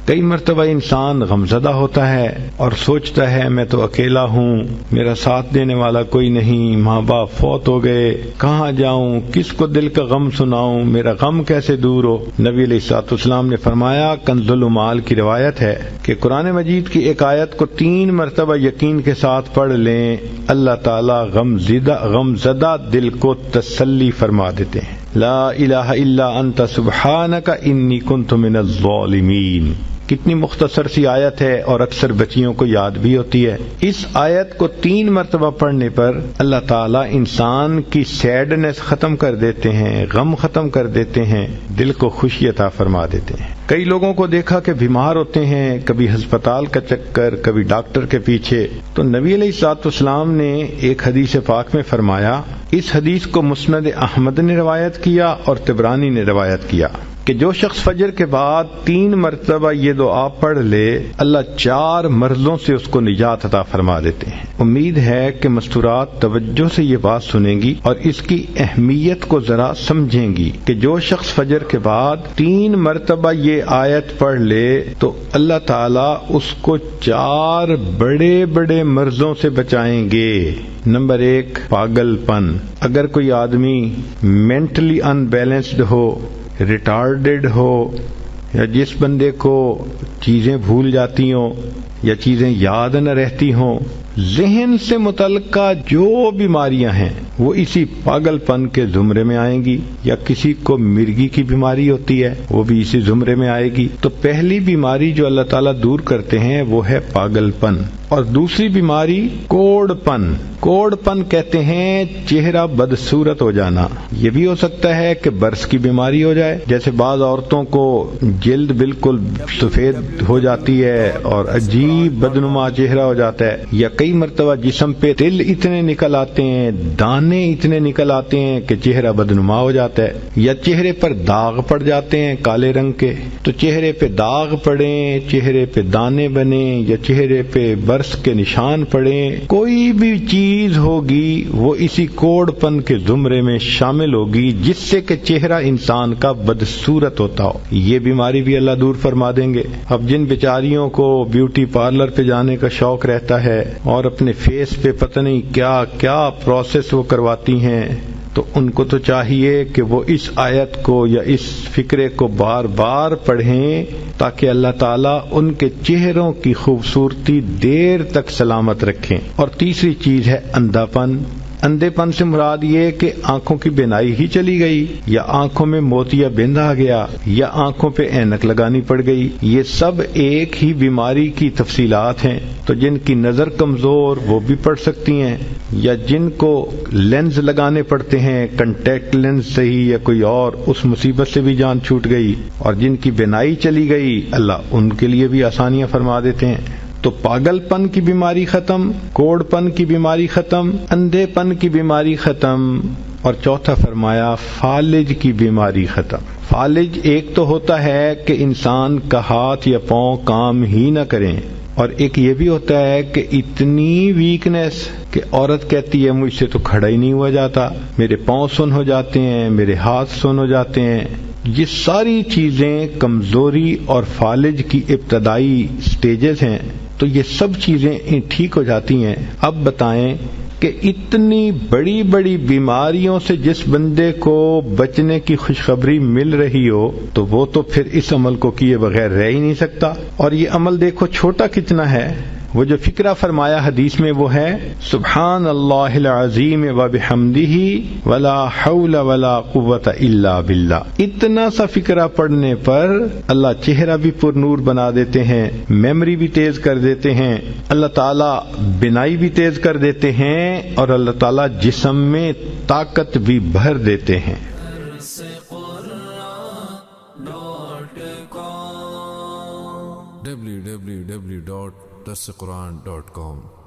کئی مرتبہ انسان غمزدہ ہوتا ہے اور سوچتا ہے میں تو اکیلا ہوں، میرا ساتھ دینے والا کوئی نہیں، ماں باپ فوت ہو گئے، کہاں جاؤں، کس کو دل کا غم سناؤں، میرا غم کیسے دور ہو۔ نبی علیہ الصلوۃ والسلام نے فرمایا، کنز المال کی روایت ہے کہ قرآن مجید کی ایک آیت کو 3 مرتبہ یقین کے ساتھ پڑھ لیں، اللہ تعالی غمزدہ دل کو تسلی فرما دیتے ہیں۔ لا الہ الا انت سبحانک انی کنت من الظالمین۔ کتنی مختصر سی آیت ہے اور اکثر بچیوں کو یاد بھی ہوتی ہے۔ اس آیت کو 3 مرتبہ پڑھنے پر اللہ تعالیٰ انسان کی سیڈنس ختم کر دیتے ہیں، غم ختم کر دیتے ہیں، دل کو خوشی عطا فرما دیتے ہیں۔ کئی لوگوں کو دیکھا کہ بیمار ہوتے ہیں، کبھی ہسپتال کا چکر، کبھی ڈاکٹر کے پیچھے، تو نبی علیہ الصلوۃ والسلام نے ایک حدیث پاک میں فرمایا، اس حدیث کو مسند احمد نے روایت کیا اور طبرانی نے روایت کیا کہ جو شخص فجر کے بعد 3 مرتبہ یہ دعا پڑھ لے، اللہ 4 مرضوں سے اس کو نجات عطا فرما دیتے ہیں۔ امید ہے کہ مستورات توجہ سے یہ بات سنیں گی اور اس کی اہمیت کو ذرا سمجھیں گی کہ جو شخص فجر کے بعد 3 مرتبہ یہ آیت پڑھ لے تو اللہ تعالیٰ اس کو 4 بڑے بڑے مرضوں سے بچائیں گے۔ نمبر 1، پاگل پن۔ اگر کوئی آدمی مینٹلی ان بیلنسڈ ہو، ریٹارڈڈ ہو، یا جس بندے کو چیزیں بھول جاتی ہوں یا چیزیں یاد نہ رہتی ہوں، ذہن سے متعلقہ جو بیماریاں ہیں وہ اسی پاگل پن کے زمرے میں آئیں گی، یا کسی کو مرگی کی بیماری ہوتی ہے وہ بھی اسی زمرے میں آئے گی۔ تو پہلی بیماری جو اللہ تعالیٰ دور کرتے ہیں وہ ہے پاگل پن، اور دوسری بیماری کوڑ پن۔ کوڑ پن کہتے ہیں چہرہ بدصورت ہو جانا۔ یہ بھی ہو سکتا ہے کہ برس کی بیماری ہو جائے، جیسے بعض عورتوں کو جلد بالکل سفید ہو جاتی ہے اور عجیب بدنما چہرہ ہو جاتا ہے، یا کئی مرتبہ جسم پہ تل اتنے نکل آتے ہیں، دانے اتنے نکل آتے ہیں کہ چہرہ بدنما ہو جاتا ہے، یا چہرے پر داغ پڑ جاتے ہیں کالے رنگ کے۔ تو چہرے پہ داغ پڑیں، چہرے پہ دانے بنیں، یا چہرے پہ برس کے نشان پڑیں، کوئی بھی چیز ہوگی وہ اسی کوڑ پن کے زمرے میں شامل ہوگی جس سے کہ چہرہ انسان کا بدصورت ہوتا ہو۔ یہ بیماری بھی اللہ دور فرما دیں گے۔ اب جن بیچاریوں کو بیوٹی پارلر پہ جانے کا شوق رہتا ہے اور اپنے فیس پہ پتہ نہیں کیا کیا پروسیس وہ کرواتی ہیں، تو ان کو تو چاہیے کہ وہ اس آیت کو یا اس فکرے کو بار بار پڑھیں تاکہ اللہ تعالیٰ ان کے چہروں کی خوبصورتی دیر تک سلامت رکھیں۔ اور تیسری چیز ہے اندھا پن۔ اندھے پن سے مراد یہ کہ آنکھوں کی بینائی ہی چلی گئی، یا آنکھوں میں موتیا بند آ گیا، یا آنکھوں پہ اینک لگانی پڑ گئی۔ یہ سب ایک ہی بیماری کی تفصیلات ہیں۔ تو جن کی نظر کمزور وہ بھی پڑھ سکتی ہیں، یا جن کو لینز لگانے پڑتے ہیں، کنٹیکٹ لینز صحیح یا کوئی اور، اس مصیبت سے بھی جان چھوٹ گئی، اور جن کی بینائی چلی گئی اللہ ان کے لیے بھی آسانیاں فرما دیتے ہیں۔ تو پاگل پن کی بیماری ختم، کوڑ پن کی بیماری ختم، اندھے پن کی بیماری ختم، اور چوتھا فرمایا فالج کی بیماری ختم۔ فالج ایک تو ہوتا ہے کہ انسان کا ہاتھ یا پاؤں کام ہی نہ کریں، اور ایک یہ بھی ہوتا ہے کہ اتنی ویکنیس کہ عورت کہتی ہے مجھ سے تو کھڑا ہی نہیں ہوا جاتا، میرے پاؤں سن ہو جاتے ہیں، میرے ہاتھ سن ہو جاتے ہیں۔ یہ ساری چیزیں کمزوری اور فالج کی ابتدائی سٹیجز ہیں، تو یہ سب چیزیں ٹھیک ہو جاتی ہیں۔ اب بتائیں کہ اتنی بڑی بڑی بیماریوں سے جس بندے کو بچنے کی خوشخبری مل رہی ہو تو وہ تو پھر اس عمل کو کیے بغیر رہ ہی نہیں سکتا۔ اور یہ عمل دیکھو چھوٹا کتنا ہے۔ وہ جو فکرہ فرمایا حدیث میں وہ ہے سبحان اللہ العظیم وبحمدہ ولا حول ولا قوت الا باللہ۔ اتنا سا فکرہ پڑھنے پر اللہ چہرہ بھی پر نور بنا دیتے ہیں، میموری بھی تیز کر دیتے ہیں، اللہ تعالیٰ بینائی بھی تیز کر دیتے ہیں، اور اللہ تعالیٰ جسم میں طاقت بھی بھر دیتے ہیں۔ www.darsequran.com